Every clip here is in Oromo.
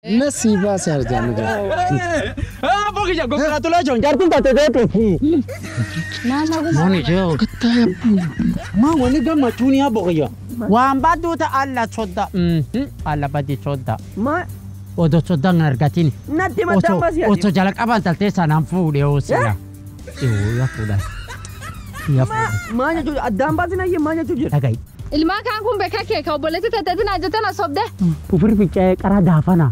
نسيبا سرجان بوكي congratulations jartin tate deetu mani jeo ma wani gama tuniya bokiya waan badu ta alla chodda alla badi chodda ma odo chodda ngargatini natti matambasi oto jala qaban talte sanan fuude osila ya fuuda ya maanya ju addam basina ye maanya ju dagai ilma kan kun beka ke ka bolete tatetina jatana sobde ufur fiche qara dafana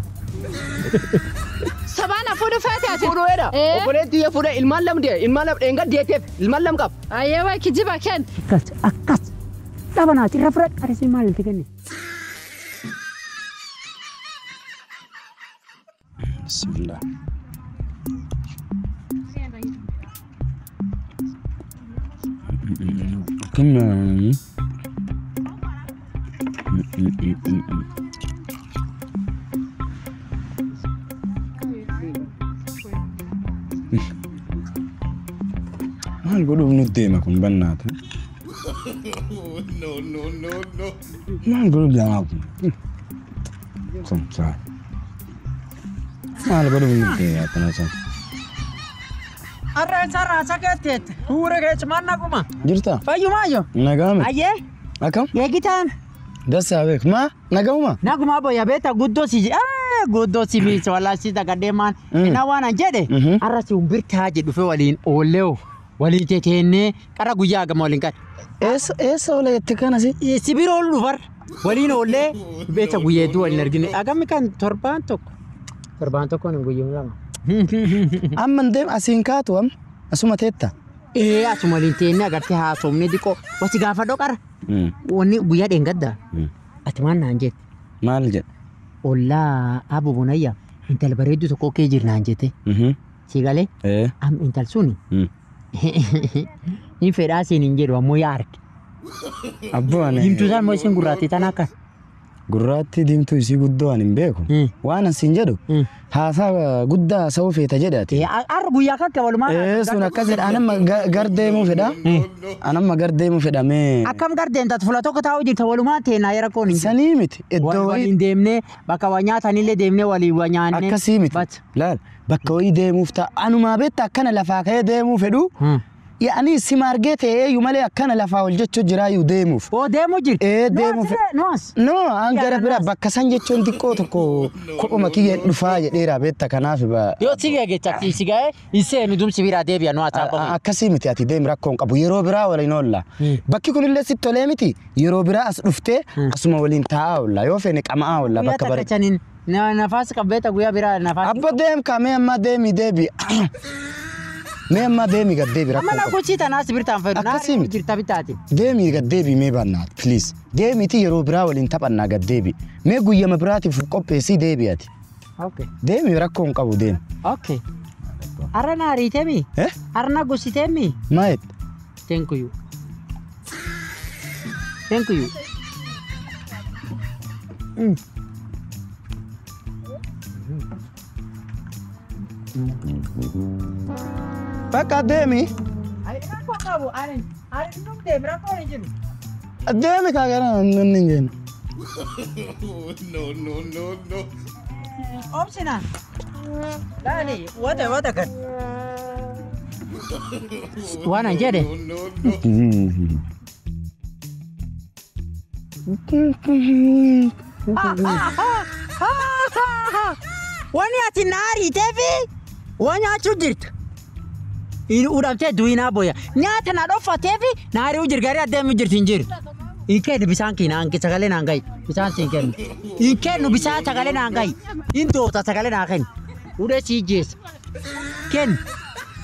sabana fudu fatati fudu era opereti ya fudu ilmallam enga detef ilmallam kap ayewa kijiba ken akas dabana ti refret arisi mal tikeni bismillah كم ما نقولوا بنديمكم بنات نو ما نقولوا بجامعكم صح ما نقولوا بنديمكم arra sakatet hurege chmanna kuma jirta fayu mayo nagam aye akam yegitan dasabek ma naguma boya beta guddo si mi wala si daga deman ina wana jede arra si umbirta je dufe walin olew walin tetene kara guya ga molin ka es wala yetkana si sibiro lufar walin ole beta guye du energini agam kan torban tok kon guyum lama amman dem asinkatu am asuma tetta asuma lintene agarti ha somne diko wati gafa dokar woni guya dengadda atman nanje mal jet olla abu bunayya intal baredu to ko ke jirna njete sigale am intal suni in fedasi ninjero mo yark abone dimtu san mo sin gurati tanaka gurati dimtu isi guddo anin beko wana sinjado hasa gudda sawfe tajedati argu ya ka waluma suna kazir anama garde mo feda me akam garde ndat fulato ko tawo jirta waluma te na yara ko ni sanimit eddo wali demne baka wanyata nile demne wali wanyane akasimit lal baka wi demu fta anuma betta kana lafa kay demu fedu يعني سمارجيت يومالي أكنا لفاول جت جرا يوديمو ديمو جير ديمو نو أنجرا برا بكسان جت شون تكو كو ما كي نفاج ديرا بيت كنافي با يو تيجي جت تيجي يسمى دوم سبيرا ديبيا نو أتاكم أكسي متياتي ديم راكون أبو يرو برا ولا ينولا بكي كل اللي ست تلامتي يرو برا أسرفته أسمع ولين تاع ولا يوفينك أما ولا بكبر كتشانين نفاس كبيت أقويا برا نفاس أبو ديم كامي ما ديمي ديبي ما ديمي قد ديبي راكو أنا كوتشي تناس بيرتان فينا جرتا بتاعتي ديمي قد ديبي مي بنات بليز ديمي تي يرو برا ولا انت بنا قد ديبي مي قويا مبراتي في كوبي سي ديبياتي اوكي ديمي راكون قبو ديم اوكي أرنا ريتمي أرنا قصيتمي مايت thank you Pakai demi. Ayo nak kamu, arin nung demi berapa ni jen? Demi kagak nunggu jen. No. Opsi na. Dah ni, wada kan. Wana jadi. Wani ati nari tevi, wani acu jirt. Ini udah cek duina boya. Nyata na dofa tevi, nari ujir gari ada ujir tinjir. Ike nu bisa angkin, angkin sekali nanggai, bisa angkin. Ike nu bisa sekali nanggai. Indo tak sekali nangkin. Udah si Jess. Ken.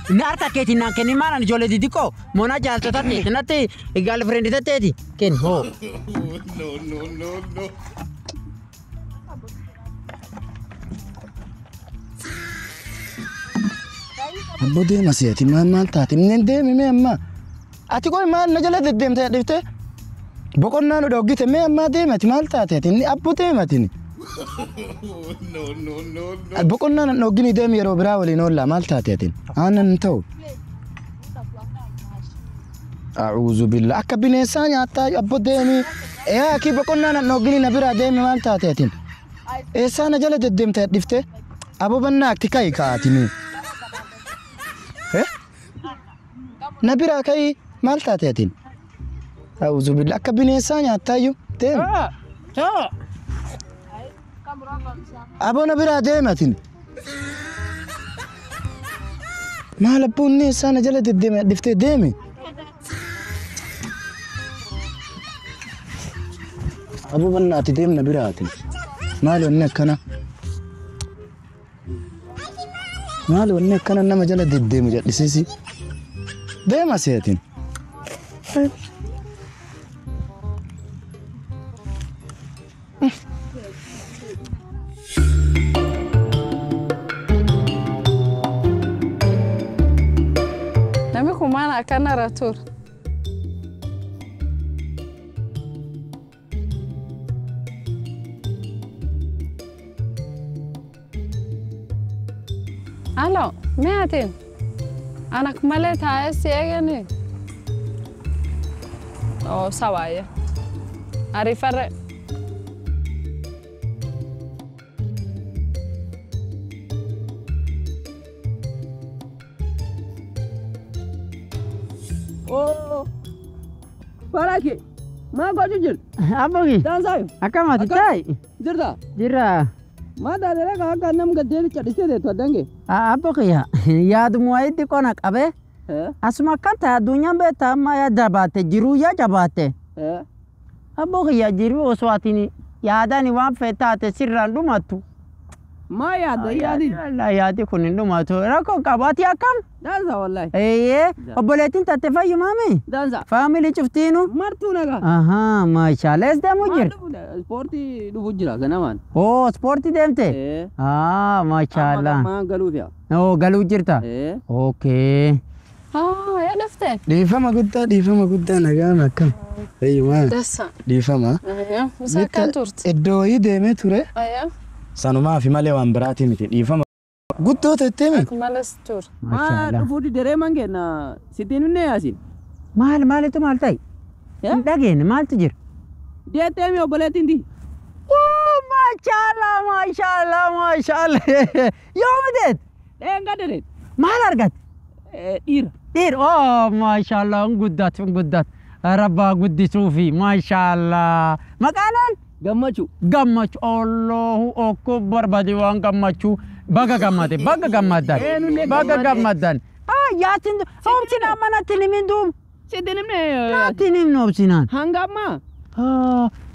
Narta keti nangkin ni mana ni jole didiko. Mona jalan tetap ni, nanti girlfriend itu tadi. Ken ho. No. Abbo deema si'ati maal taate inni deemi mee amma ati qoy maal na jala deddeemtee dhiftee boqonnaa nu dhoggite mee amma deemati maal taate ati inni abbo deematini No. boqonnaa na dhoggini deemi yeroo biraa waliin oollaa maal taate ati aannan ta'u a'uuzu billah akka bineensaa nyaattaa abbo deemi aki boqonnaa na dhoggini na biraa deemi maal taate ati Eessana jala deddeemtee dhiftee aboo bannaakti ka'i kaa'atini. Na biraa ka'i maal taate atiin? A'uuzu billah akka bineensaa nyaattaayyuu deemi. Aboo na biraa deemi atiin. Maal abboon eessana jala deddeemee dhiftee deemi. Aboo bannaati deemi na biraa atiin. Maal wanni akkana? Maal wanni akkana nama jala deddeemu jedhisiisi? Deema seetiin. Nami kumana akana ratur. Halo, meatin. Anak malet haes yegani. Oh, sawaya. Arifare. Oh. Paraki. Ma goju jir. Abogi. Dan sayo. Akamati tai. Jirda. Jira. Ma da dere ka nam gadde chadise de to dange. Abogi ya. Yaad muaiti kona qabe. Asuma kanta dunya beta ma ya dabate jiru ya jabate. Abogi ya jiru oswatini. Yaadani waan fetate sirran dumatu. Ma yaada yaadi. La yaadi kunin dumatu. Rako qabati akam. Dansa wallahi. Obboleettiin taate fayyu maami? Dansa. Faamilii cuftiinu? Martuu naga. Ahaa, maashaallah. Ees deemuu jirti? Ispoortii dhufuu jira ganamaan. Oo, ispoortii deemte? Maashaallah. Maan galuuf yaa. Oo, galuu jirta? Ookee. Yaa dhufte? Dhiifama guddaa nagaan akkam. Fayyumaa. Dassa. Dhiifama. Musa akkam turte? Iddoo wayii deemee ture. Sanumaa fi malee waan biraatii miti. Dhiifama. Guddoo tettemi. Malas tur. Maa dhufuuti deree mangeena sitiin inni yaasin. Maalitu maal ta'e? Hin dhageenne maaltu jira? Deetteemi obboleettiin di. Maashaallah. Yooma deet? Dheenga dereet. Maal argate? Dhiira. Dhiira. Maashaallah guddat. Rabbaa guddisuufi maashaallah. Maqaalaan? Gammachuu. Allahu akbar badi waan gammachuu. Baga gammadan. Yaatin obsina manatti niminduum. Natti nimni obsinaan. Hangamma.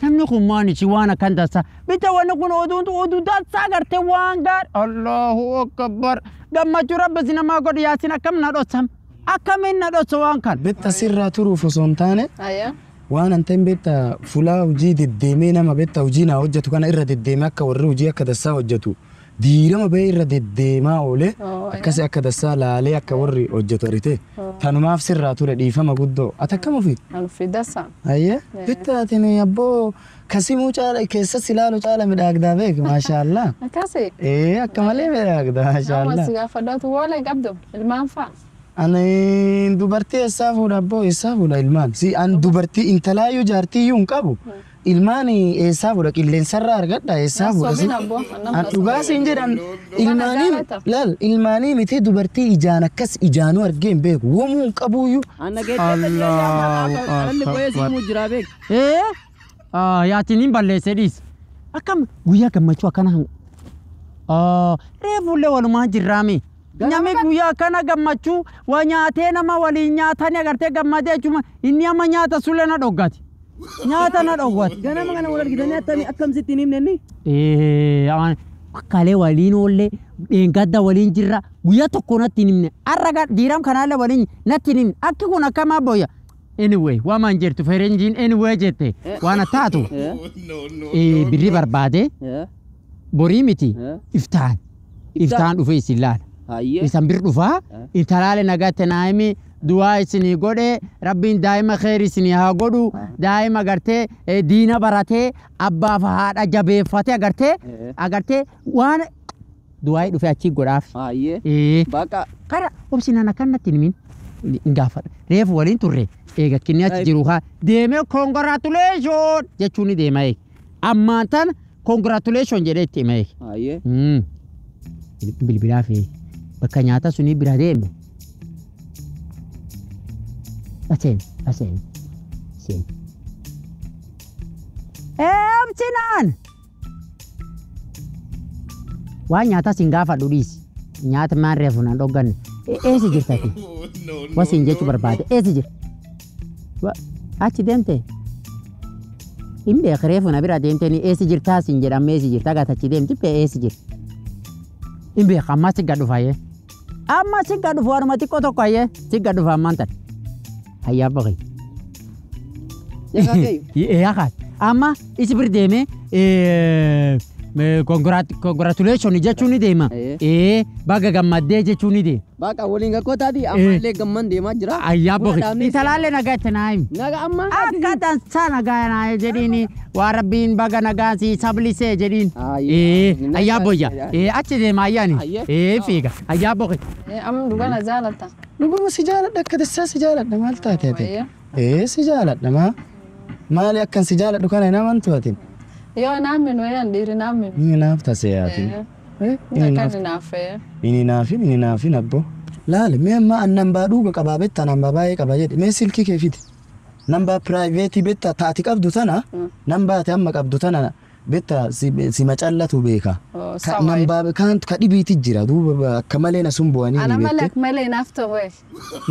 Namni kun maanichi waan akkan dassa. Bita wanni kun oduu dassaa garte waan gaar. Allahu akbar. Gammachuu rabbi namaa godhu yaasin akkam na dhossam. Akkamiin na dhossa waan kan. Bitta sirraa turuuf osoo hin taane. Waan anteen beektaa fulaa hojii deddeemee nama beektaa hojii naa hojjetu kana irra deddeemee akka warri hojii akka dassaa hojjetu diirama bahee irra deddeemaa oolee akkasii akka dassaa laalee akka warri hojjetu arite tanumaaf sirraa ture dhiifama guddoo ati akkam ofii? Alfi dassa. Ayyee bittaatiin abboo kasimuu caala keessa silaalu caala midhaagdaa beeku maashaallah. Akkasii? Akka malee midhaagdaa maashaallah. Amma si gaafadhaatu woolee qabdu ilmaan fa'a. Ani dubartii eessaa fuudha abboo eessaa fuudha ilmaan si an dubartii intalaayyuu jaartiyyuu hin qabu ilmaan eessaa fuudha qilleensarraa argadha eessaa fuudha si an dhugaasiin jedhan ilmaanii miti dubartii ijaan akkas ijaanuu argee hin beeku womuu hin qabuyyuu. Yaatiin hin balleesse dhiis akkam guyyaa gammachuu akkana hangu reefullee walumaa jirraami. Nyami guyyaa kana gammachuu waa nyaatee nama waliin nyaatanii agartee gammadee jechuudha inni amma nyaata sulle na dhoggate. Nyaata na dhoggate. Ganama kana wal argitanii akkamsitti hin himnenni? Kalee waliin oollee dheengadda waliin jirra guyyaa tokko natti hin himne har'a diiram kanaallee waliin natti hin himne akki kun akkamaa booya. Anyway waan jirtu ferenjiin anyway jette waan taatu birri barbaade borii miti iftaan dhufe isin laala. Isan bir dhufa intalaale nagatte naimi du'a isini godhe rabbiin daa'ima khair isini haa godhu daa'ima agartee diina baratee abbaa fi haadha jabeeffate agartee waan du'a dhufe achi godhaaf. Baqa kara obsinaan akkanatti nimin gaafadha reefu waliin turre eega kinni achi jiru haa deemee congratulations jechuun deema ammaan tan congratulations jedhetti mee. Aye. Bilbilaa fi bakka nyaata sunii bira deemu. Aseen. Absinaan! Waan nyaata siin gaafadhu dhiisi. Nyaata maan reefu naan dhogganne. Eessi jirtati? Wasiin jechuu barbaade. Eessi jirta? Achi deemte? Hin beeku reefu na bira deemtee eessi jirtaa siin jedhamee eessi jirta gatachi deemti bee eessi jirta? Hin beeku ammas si gad dhufaayee. Amma si gad dhufu warma xiqqoo tokko hayyee si gad dhufa ammaan tan. Hayyaa boqee. Yaakaan amma isi bir deemee congratulations jechuun ni deema. Baga gammaddee jechuun ni deema. Baqa waliin gakkotaati ammallee gamman deemaa jira. Hayyaa boqee. Italaalee nagaa itti naayim. Naga amma. Akka tansaa nagaa naayee jedhiini waa rabbiin baga nagaa si sablisee jedhiin. Hayyaa boyya. Achi deema hayyaani. Fiiga. Hayyaa boqee. Amma dhugana jaalata. Dhuguma si jaaladha akka dassaa si jaaladha maal taatee? Si jaaladha maali akkan si jaaladhu kana hin amantu atin? Yoo naammin wayaan dhiiri naammin. Inni naaf tasee atin. Inni naafin abbo. Laale mee amma an nambaa dhuga qabaa betta nambaa baay'ee qaba jedhe mee silkii kee fiti. Nambaa piraayiveetii betta taati qabdu tana nambaa ati amma qabdu tana betta si macallatu beeka. Nambaa kan dhibiiti jira duuba akka malee na sun bu'anii Ana malee malee naaf ta'e.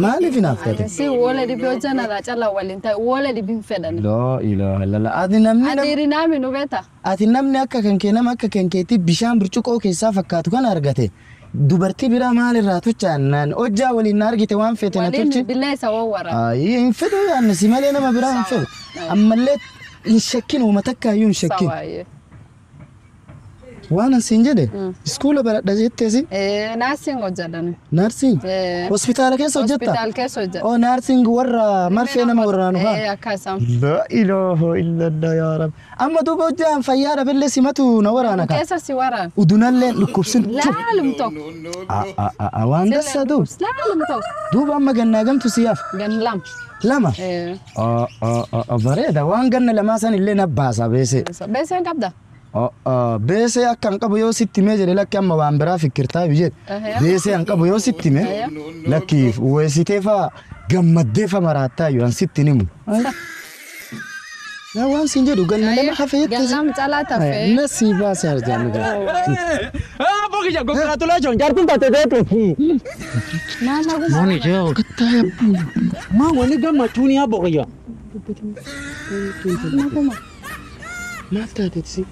Maaliif naaf ta'e? Si wala dhibii hojjana la cala waliin ta'e wala dhibii fedhan. Laa ilaaha illallah ati namni Adiiri naami nu beeta. ati namni akka kan kee nama akka kan keetti bishaan burcuqoo keessaa fakkaatu kan argate dubartii biraa maalirraa tuchaannaan hojjaa waliin argite waan feete na tuchi. Waliin billee isa wawwara. Hin fedhu yaanne si malee nama biraa hin fedhu. Ammallee hin shakkin uuma takka iyyuu hin shakkin. Waan ansiin jedhe iskuula baradha jetteesi. Naarsiin hojjedhan. Naarsiin? Hospitaala keessa hojjetta? Hospitaal keessa hojjedha. Oh naarsiin warra marfee nama waraanu faa? Akkasam. La ilaaha illallah yaa rabbi. Amma duuba hojjaan fayyaa dhabillee simatu na waraana ka. Keessa si waraan. Udunallee dhukkubsin. Laalum tokko. Waan dassa duub. Laalum tokko. Duuba amma gannaa gamtu siyaaf. Gan lam. Lama? Bareeda waan ganna lamaa san illee nabbaasa beese. Beeseen qabda. Beesee akka hin qabu yoo sitti mee jedhe lakki amma waan biraa fikirtaa jedhe. Beesee hin qabu yoo sitti mee lakki weessitee faa gammaddee faa maraattaa yoo sitti nimu. Waan siin jedhu ganna lama hafe jettee. Gannam calaa tafe. Nasi baasee arjaan gaa. Boqija congratulations jaartin taate deetu. Mama guma. Mani jeo. Kattaa Ma wani gammachuun yaa boqija. maal taateetisi?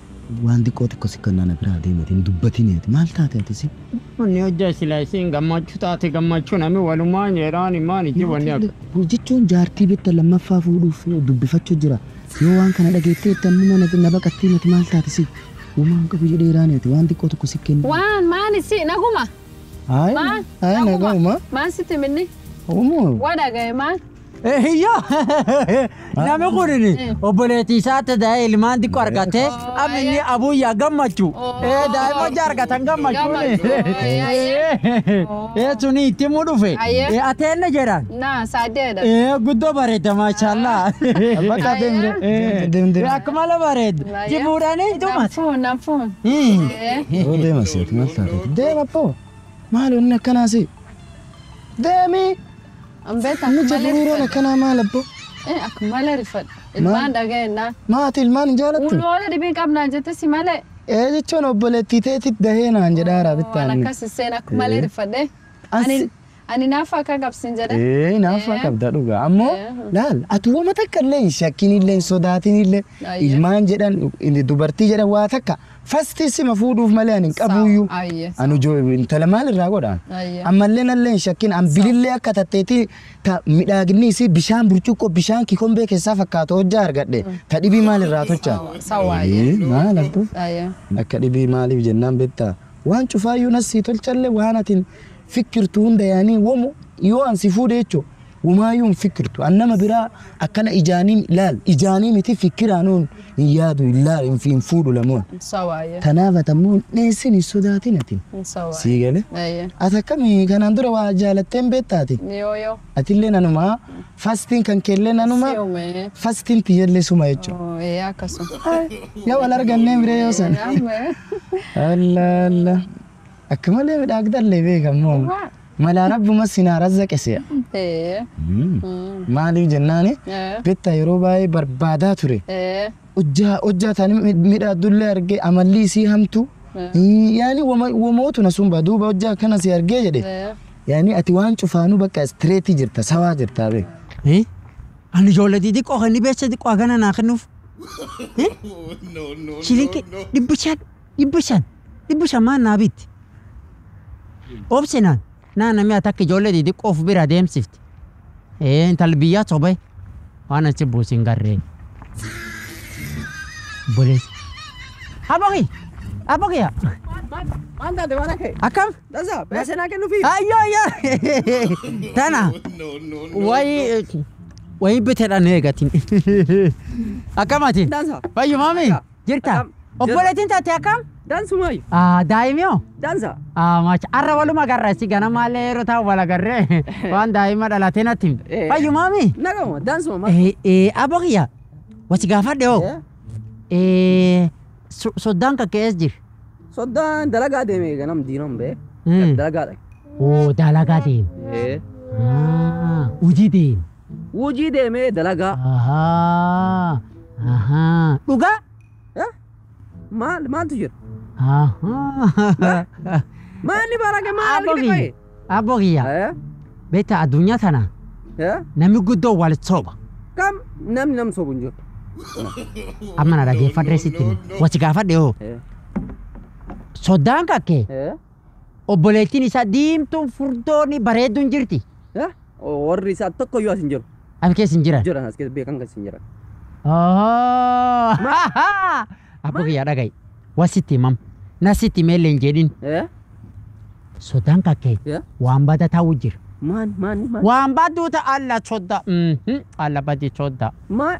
Waan xiqqoo xiqqoo si kannaan biraa deematiin dubbatineeti maal taateetisi? Wanni hojjaa silaa isiin gammachuu taate gammachuu namni walumaan jedhaan himaan iji wanni akka. Jechuun jaartii bitta lammaffaa fuudhuuf dubbifachuu jira. Yoo waan kana dhageettee itti na baqattii miti maal taatisi? Uumaan qabu jedhee iraaneeti waan xiqqoo tokko si kennu. Waan maani si naguma? Naguma. Maan sitti minni? Uumoo. Wada gahe maan? Iyyaa namni kunini obboleettii isaatti daa'ee ilmaan xiqqoo argatee abinni abuyyaa gammachuu daa'ima hojii argatan gammachuu suni itti mu dhufe ateenne jedhan guddoo bareeda maashaallah bakka deemte akkuma bareedu jibuudhanii dhumate nafuun deema seeti maal taate deema poo maal onni akkanaasi deemi Ambeta mujabururoon akkanaa maal abbo? Akka malee rifadha. Ilmaan dhaga'ennaa. Maati ilmaan hin jaalattu? Uloola dhibii qabnaan jette si malee. Jechuun obboleettii teetit dahee naan jedhaara bittaan. Waan akkas seen akka malee rifadhe. Ani naafa akka qabsin jedhe. Naafa qabda dhugaa. Ammoo laal ati wama takka illee hin shakkin illee hin sodaatin illee ilmaan jedhan dubartii jedhan waa takka fasti sima fuudhuuf malee ani hin qabuyyuu. Anu intala maal irraa godhaan. Ammallee nallee hin shakkin an bilillee akka tatteetii midhaaginni isii bishaan burcuqqoo bishaan kikombee keessaa fakkaatu hojjaa argadhe ta dhibii maal irraa tochaa. Maal abbo? Akka dhibii maaliif jennaan beektaa waan cufaayyuu nasii tolchallee waan atiin fikirtuu hunda yaanii womu yoo an si fuudhe jechuun وما يوم فكرته أنما برا أكنا إجاني لا إجاني متى فكر عنون يادو لا في فود لمون سوايا تنافة تمون نسني سوداتين تين سوايا سيجله ايه أتكلم كان عندنا واجالة تنبتاتي يو أتلين أنا ما فاستين كان كلنا أنا ما يومي فاستين تيجي سوما يجو ايه كسو يا ولا رجع نيم ريوسن الله الله أكمل يا بدك أقدر لي كمون ملا رب ما سنا رزق أسيا ايه ما لي جناني بيتا يروباي بربادا تري أجا تاني ميدا دولا رجع عملي سي همتو يعني وموت نسوم بدو أجا كنا سيرجع جدي يعني أتوان شوفانو بك استريتي جرتا سوا جرتا بي إيه أنا جولة دي ديك أغني بس ديك أغنى ناخنوف إيه شيلك دبشان ما نابيت أوبسنان نانا مي أتاك جولة دي ديك أوف بيرا ديم سيفت إيه أنت البيات صبي وأنا تبو سينغارين بوليس أبغي يا Manda de mana ke? أكم Dasa, biasa nak kenu fi. أيوة تانا وي بتر أنا قاتين أكماتين Dansa. أيوة مامي جرتا أكم. أبولتين تاتي أكم Dan sumai. دايميو Dansa. ما أرى ولا ما قرر سيجانا مالي روتا ولا قرر وان دايما على تيناتيم أيوة مامي Nagamu, dan suma. أبغيا وسيجافر ديو سودان كيسجر Sodan dalaga de me ganam dinam be. Dalaga de. دالاغا دين وجدين Wuji de me dalaga. دوغا Mal tujur. أها Ma ni barake ma lagi de. أبغيا بيتا الدنيا ثنا نمي قدو والتصوبة Kam nam sobunjur. أما أنا راجع فدرسيتين وسيجافر ديو سودان كake obboleettiin isaa diimtuun furdooni bareedduun jirti. Warri isaa tokko yoo asin jiru. Abi keessa hin jiran. Jiran as keessa beekan keessa hin jiran. Abbo kiyyaa dhaga'i. Wasitti himam. Nasitti meellee hin jedhin. Sodaan kakkee waan bada ta'uu jira. Maan. Waan baduu ta'a alla sodda. Alla badi sodda. Maan.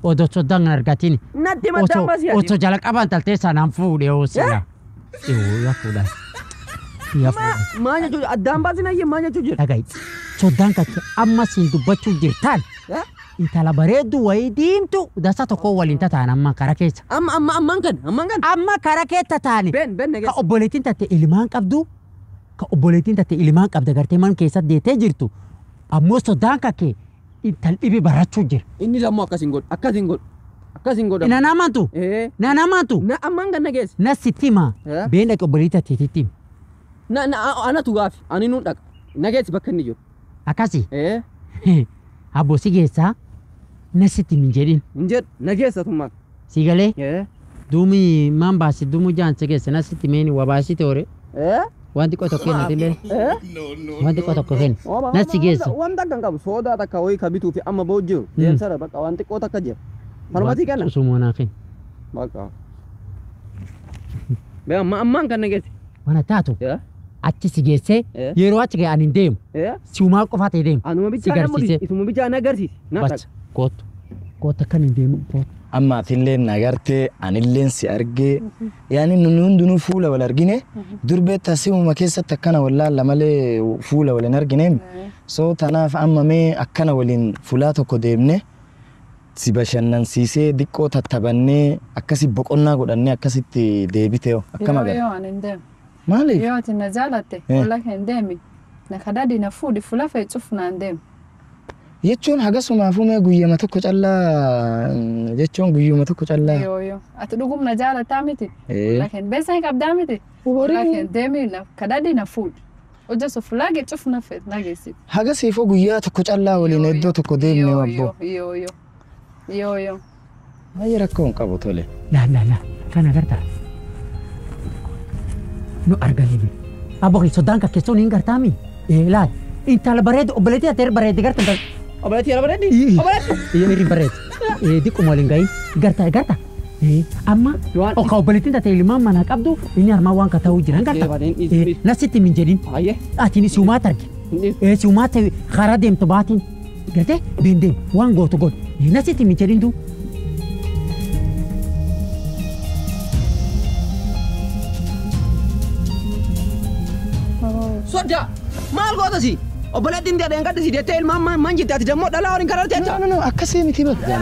Odoo soddaan hin argatiin. Natti maddaan baasii ati. Osoo jala qaban taltee sanaan fuudhee hoosila. Yaa fuudha. Maan jechuun addaan baasii nayyee maan jechuun jira. Dhaga'i. Soddaan kakkee amma siin dubbachuu jirtaan. Intala bareeddu wayii diimtu dasa tokko waliin tataan amma kara keessa. Ammaan kan. Amma kara keessa taane. Ben Ka obboleettiin taate ilmaan qabdu. Ka obboleettiin taate ilmaan qabda gartee man keessatti deetee jirtu. Ammoo sodaan kakkee intal dhibi barachuu jira. Inni lammoo akkasin godha. Na namantu. Na ammaan kan nageesse. Na sittima. Been dhaqe obboleettii taateettiin. Anatu gaafi. Ani nuun dhaqa. Nageessi bakka inni jiru. Akkasi. Abbo si geessaa. Na sitti min jedhin. Hin jedhu nageessa tummaan. Si galee. Duumi maan baasi duumu jaan si geesse na sitti meeni waa baasite hore. Wanti qoto kennatillee. Wanti qoto kenna. Na si geessa. Wanta kan qabu soodaa takka wayii ka bituu fi amma ba'u jiru. Deemsara bakka wanti qoto akka jira. Farmatii kenna. Usumoonaa kenna. Bakka. Ammaan kan nageesse. Wana taatu. Achi si geessee yeroo achi ga'e ani hin deemu. Siumaa qofaa ta'e deemu. Anuma bichaa namuudhi. Isuma bichaa nagarsiisi. Bacha kootu. Kootu akkan hin deemu. Amma atillee nagartee anilleen si argee yaani nuti hundinuu fuula wal argine durbee taasifama keessatti akkana wallaalla malee fuula wal hin argine. So tanaaf amma mee akkana waliin fuulaa tokko deemne si bashannansiisee diqqoo tattabannee akkasi boqonnaa godhannee akkasitti deebitee akkama gara. Yoo ani hin deemu. Maaliif? Yoo ati na jaalatte walla hin deemi. Na kadhadhi na fuudhi fuula fe'e cufu naan deemu. Jechuun hagasumaafuu mee guyyama tokko callaa jechuun guyyuma tokko callaa. Yoo ati dhugum na jaalataa miti. Lakin beesaa hin qabdaa miti. Lakin deemi na kadhadhi na fuudhi. Hojja su fuula gee cufu na fe'e na geessi. Hagasiifuu guyyaa tokko callaa waliin iddoo tokko deemne wabbo. Yoo. Maayyi rakkoo hin qabu tole. La kana gartaa. Nu arganii. Abbo kee sodaan kakkeessuun hin gartaami. Laal. Intala bareedu obboleettii ati bareeddi garta. Obboleettii ala bareeddi? Obboleettii. Irri bareeddi. Diqquma waliin gahi. Garta. Amma oka obboleettiin taate ilmaan manaa qabdu inni harmaa waan ka ta'uu jiran garta. Nasitti min jedhin. Ati ni siumaa targe. Siumaa ta'e karaa deemtu baatiin. Garte bende waan gootu god. Nasitti micherintu. Soda. Maal goota si? Obboleettiin tee dheengadda si deettee ilmaan maan jirti ati dammoo dhalaa waliin karaa teessa. No, akkasii miti bakka.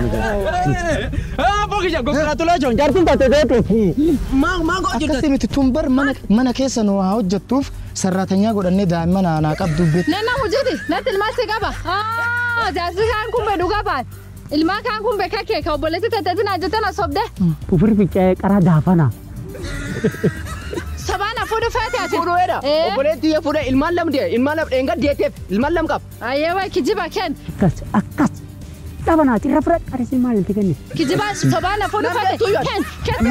Boqija congratulations jaartiin taate deetu. Maa goota jirta. Akkasii miti tun bar mana keessa nu haa hojjettuuf sarraatanyaa godhannee daa'imman aanaa qabdu beektu. Nana hojjete natti ilmaatti qaba. Jaarsi kaan kun beduu qabaan. Ilmaan kaan kun beekaa kee ka obboleetti tateetiin hojjetan asobde. Ufir ficcee qaraa daafana. Sabana fuudhu feete ati. Fuudhu eeda. Obboleettii yaa fuudhe ilmaan lam dheengadda deetteef ilmaan lam qaba. Ayyee kijiba kenn. Akkas. Dabana ati rafra qarisi maal itti kenni. Kijiba sabana fuudhu feete. Kenn.